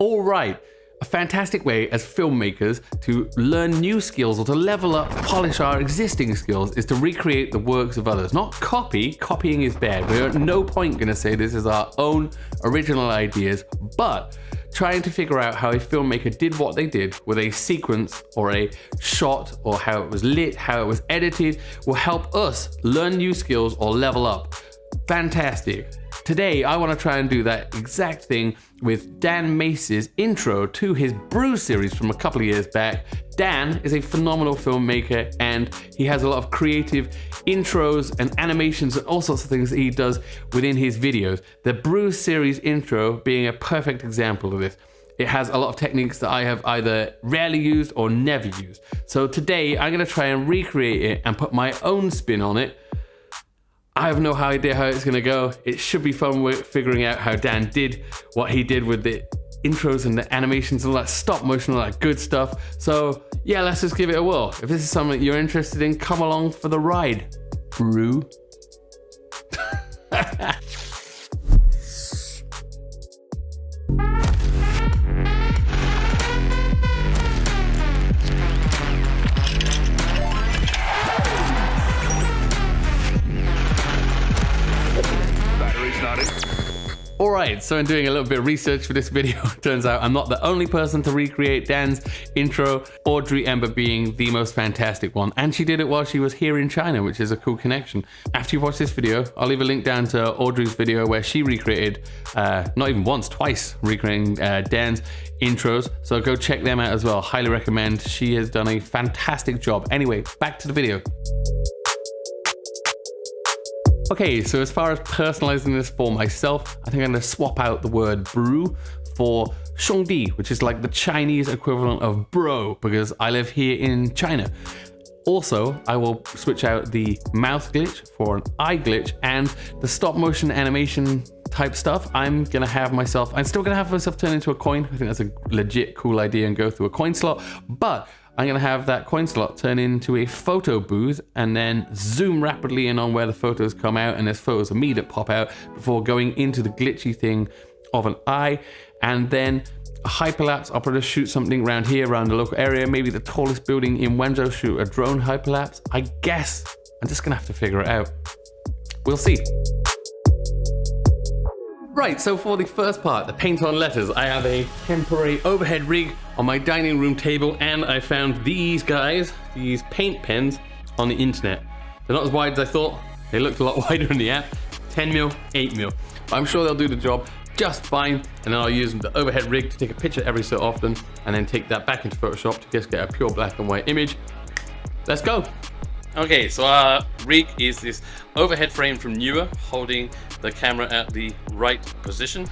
All right, a fantastic way as filmmakers to learn new skills or to level up, polish our existing skills is to recreate the works of others. Not copy, copying is bad. We're at no point going to say this is our own original ideas, but trying to figure out how a filmmaker did what they did with a sequence or a shot or how it was lit, how it was edited will help us learn new skills or level up. Fantastic. Today, I want to try and do that exact thing with Dan Mace's intro to his Bru series from a couple of years back. Dan is a phenomenal filmmaker and he has a lot of creative intros and animations and all sorts of things that he does within his videos. The Bru series intro being a perfect example of this. It has a lot of techniques that I have either rarely used or never used. So today, I'm going to try and recreate it and put my own spin on it. I have no idea how it's gonna go. It should be fun figuring out how Dan did what he did with the intros and the animations and all that stop motion, all that good stuff. So yeah, let's just give it a whirl. If this is something you're interested in, come along for the ride, Bru. Alright, so in doing a little bit of research for this video, it turns out I'm not the only person to recreate Dan's intro, Audrey Ember being the most fantastic one. And she did it while she was here in China, which is a cool connection. After you watch this video, I'll leave a link down to Audrey's video where she recreated, not even once, twice, recreating Dan's intros. So go check them out as well. Highly recommend. She has done a fantastic job. Anyway, back to the video. Okay, so as far as personalizing this for myself, I think I'm gonna swap out the word Bru for Shongdi, which is like the Chinese equivalent of bro, because I live here in China. Also, I will switch out the mouth glitch for an eye glitch and the stop motion animation type stuff. I'm still gonna have myself turn into a coin. I think that's a legit cool idea and go through a coin slot, but I'm gonna have that coin slot turn into a photo booth and then zoom rapidly in on where the photos come out, and there's photos of me that pop out before going into the glitchy thing of an eye. And then a hyperlapse, I'll probably shoot something around here, around the local area, maybe the tallest building in Wenzhou, shoot a drone hyperlapse. I guess I'm just gonna have to figure it out. We'll see. Right, so for the first part, the paint on letters, I have a temporary overhead rig on my dining room table, and I found these guys, these paint pens, on the internet. They're not as wide as I thought. They looked a lot wider in the app. 10mm, 8mm. But I'm sure they'll do the job just fine, and then I'll use the overhead rig to take a picture every so often, and then take that back into Photoshop to just get a pure black and white image. Let's go. Okay, so our rig is this overhead frame from Newer, holding the camera at the right position,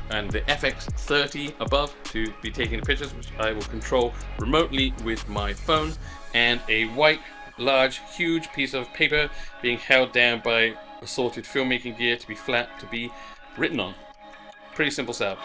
and the FX30 above to be taking the pictures, which I will control remotely with my phone, and a white, large, huge piece of paper being held down by assorted filmmaking gear to be flat, to be written on. Pretty simple setup.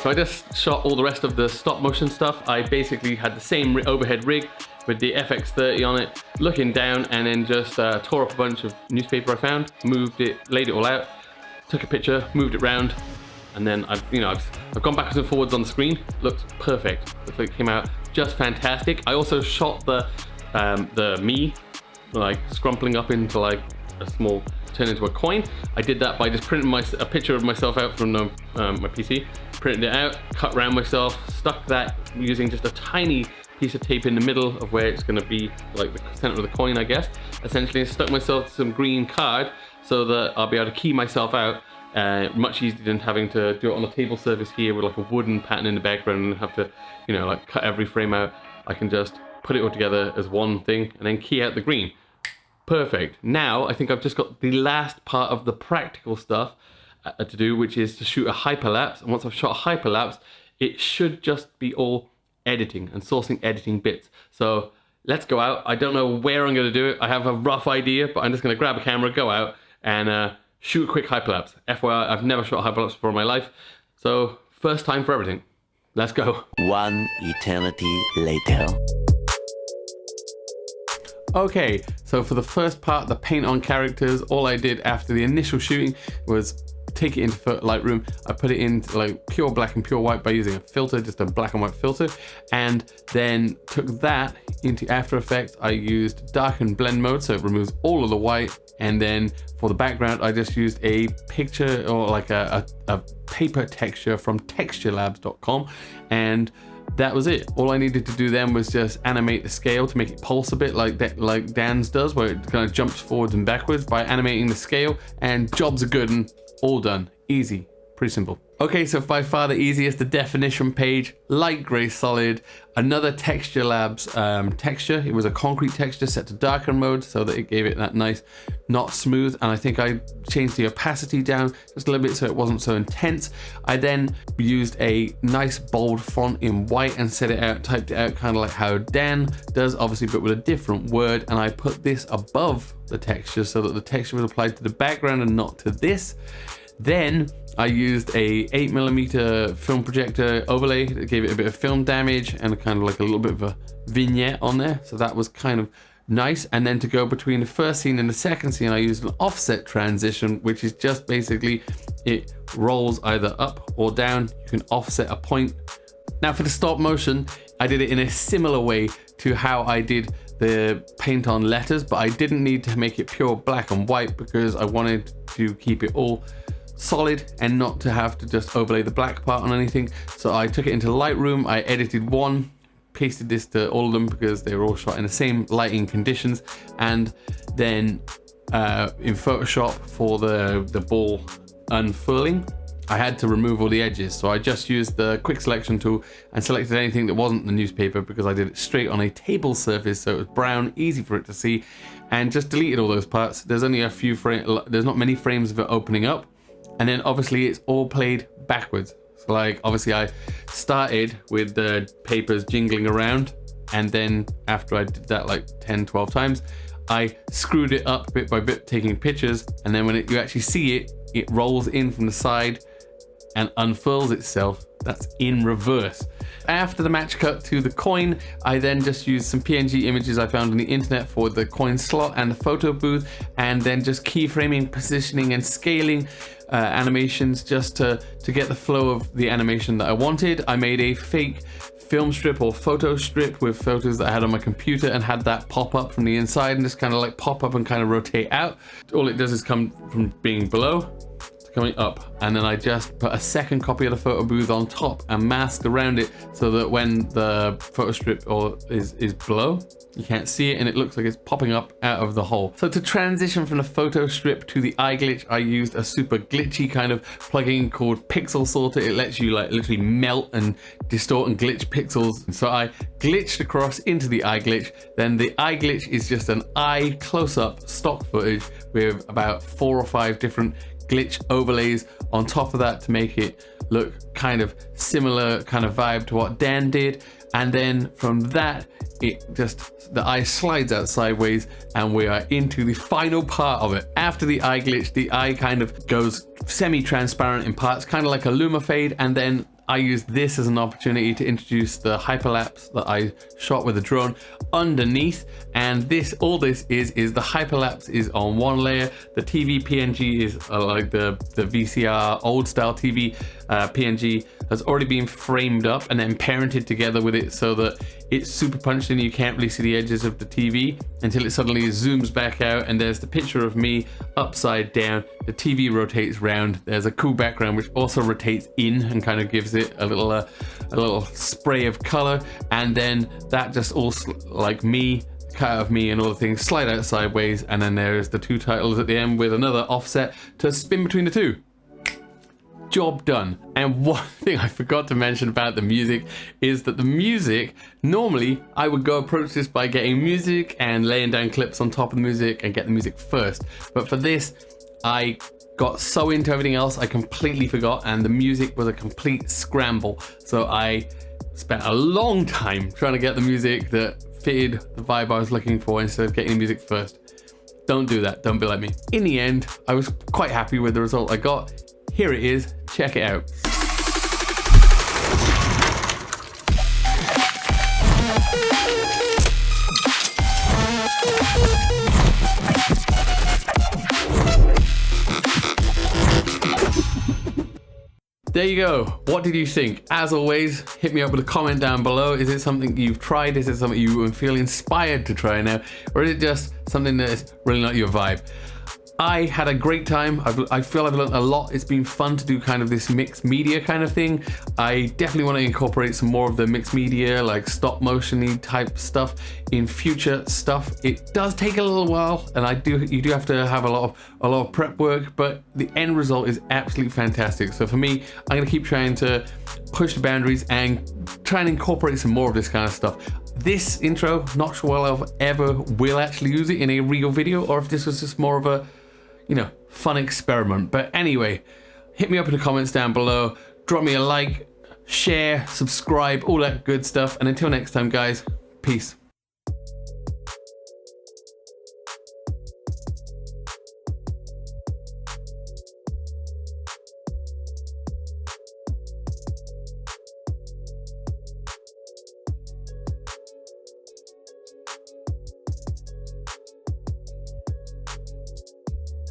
So I just shot all the rest of the stop motion stuff. I basically had the same overhead rig with the FX30 on it, looking down, and then just tore up a bunch of newspaper I found, moved it, laid it all out, took a picture, moved it around, and then I've gone backwards and forwards on the screen. Looks perfect. Looks like it came out just fantastic. I also shot the me like scrumpling up into like a small, turn into a coin. I did that by just printing a picture of myself out from my PC, printed it out, cut around myself, stuck that using just a tiny piece of tape in the middle of where it's going to be like the center of the coin, I guess. Essentially, I stuck myself to some green card so that I'll be able to key myself out much easier than having to do it on a table surface here with like a wooden pattern in the background and have to, like cut every frame out. I can just put it all together as one thing and then key out the green. Perfect. Now I think I've just got the last part of the practical stuff to do, which is to shoot a hyperlapse. And once I've shot a hyperlapse, it should just be all editing and sourcing editing bits. So let's go out. I don't know where I'm going to do it. I have a rough idea, but I'm just going to grab a camera, go out, and shoot a quick hyperlapse. FYI, I've never shot a hyperlapse before in my life, so first time for everything. Let's go. One eternity later. Okay, so for the first part, the paint on characters, all I did after the initial shooting was take it into Lightroom. I put it into like pure black and pure white by using a filter, just a black and white filter, and then took that into After Effects. I used darken blend mode, so it removes all of the white, and then for the background I just used a picture or like a paper texture from texturelabs.com, and that was it. All I needed to do then was just animate the scale to make it pulse a bit like that, like Dan's does, where it kind of jumps forwards and backwards by animating the scale, and jobs are good and all done. Easy, pretty simple. Okay, so by far the easiest, the definition page, light gray solid, another Texture Labs texture. It was a concrete texture set to darken mode so that it gave it that nice, not smooth. And I think I changed the opacity down just a little bit so it wasn't so intense. I then used a nice bold font in white and set it out, typed it out kind of like how Dan does, obviously, but with a different word. And I put this above the texture so that the texture was applied to the background and not to this. Then I used a 8mm film projector overlay that gave it a bit of film damage and kind of like a little bit of a vignette on there. So that was kind of nice. And then to go between the first scene and the second scene, I used an offset transition, which is just basically it rolls either up or down. You can offset a point. Now for the stop motion, I did it in a similar way to how I did the paint on letters, but I didn't need to make it pure black and white because I wanted to keep it all solid and not to have to just overlay the black part on anything. So I took it into Lightroom, I edited one, pasted this to all of them because they were all shot in the same lighting conditions, and then in Photoshop for the ball unfurling, I had to remove all the edges. So I just used the quick selection tool and selected anything that wasn't the newspaper because I did it straight on a table surface, so it was brown, easy for it to see, and just deleted all those parts. There's only a few frames, there's not many frames of it opening up. And then obviously it's all played backwards. So like obviously I started with the papers jingling around, and then after I did that like 10, 12 times, I screwed it up bit by bit, taking pictures, and then when you actually see it, it rolls in from the side and unfurls itself. That's in reverse. After the match cut to the coin, I then just used some PNG images I found on the internet for the coin slot and the photo booth, and then just keyframing, positioning and scaling animations just to get the flow of the animation that I wanted. I made a fake film strip or photo strip with photos that I had on my computer and had that pop up from the inside and just kind of like pop up and kind of rotate out. All it does is come from being below coming up, and then I just put a second copy of the photo booth on top and masked around it so that when the photo strip is below, you can't see it and it looks like it's popping up out of the hole. So to transition from the photo strip to the eye glitch, I used a super glitchy kind of plugin called Pixel Sorter. It lets you like literally melt and distort and glitch pixels. So I glitched across into the eye glitch. Then the eye glitch is just an eye close-up stock footage with about 4 or 5 different glitch overlays on top of that to make it look kind of similar kind of vibe to what Dan did. And then from that, it just, the eye slides out sideways and we are into the final part of it. After the eye glitch, the eye kind of goes semi-transparent in parts, kind of like a luma fade, and then I used this as an opportunity to introduce the hyperlapse that I shot with a drone underneath. And all this is the hyperlapse is on one layer. The TV PNG is like the VCR old style TV PNG has already been framed up and then parented together with it so that it's super punched in. You can't really see the edges of the TV until it suddenly zooms back out and there's the picture of me upside down. The TV rotates round. There's a cool background which also rotates in and kind of gives it a little spray of color, and then that just all like me, cut out of me and all the things slide out sideways, and then there's the 2 titles at the end with another offset to spin between the 2. Job done. And one thing I forgot to mention about the music is that the music, normally I would go approach this by getting music and laying down clips on top of the music and get the music first. But for this, I got so into everything else, I completely forgot, and the music was a complete scramble. So I spent a long time trying to get the music that fitted the vibe I was looking for instead of getting the music first. Don't do that, don't be like me. In the end, I was quite happy with the result I got. Here it is, check it out. there you go. What did you think? As always, hit me up with a comment down below. Is it something you've tried? Is it something you feel inspired to try now? Or is it just something that is really not your vibe? I had a great time. I feel I've learned a lot. It's been fun to do kind of this mixed media kind of thing. I definitely want to incorporate some more of the mixed media, like stop motion-y type stuff in future stuff. It does take a little while, and you do have to have a lot of prep work, but the end result is absolutely fantastic. So for me, I'm gonna keep trying to push the boundaries and try and incorporate some more of this kind of stuff. This intro, not sure I'll ever will actually use it in a real video, or if this was just more of a, you know, fun experiment. But anyway, hit me up in the comments down below, drop me a like, share, subscribe, all that good stuff. And until next time, guys, peace.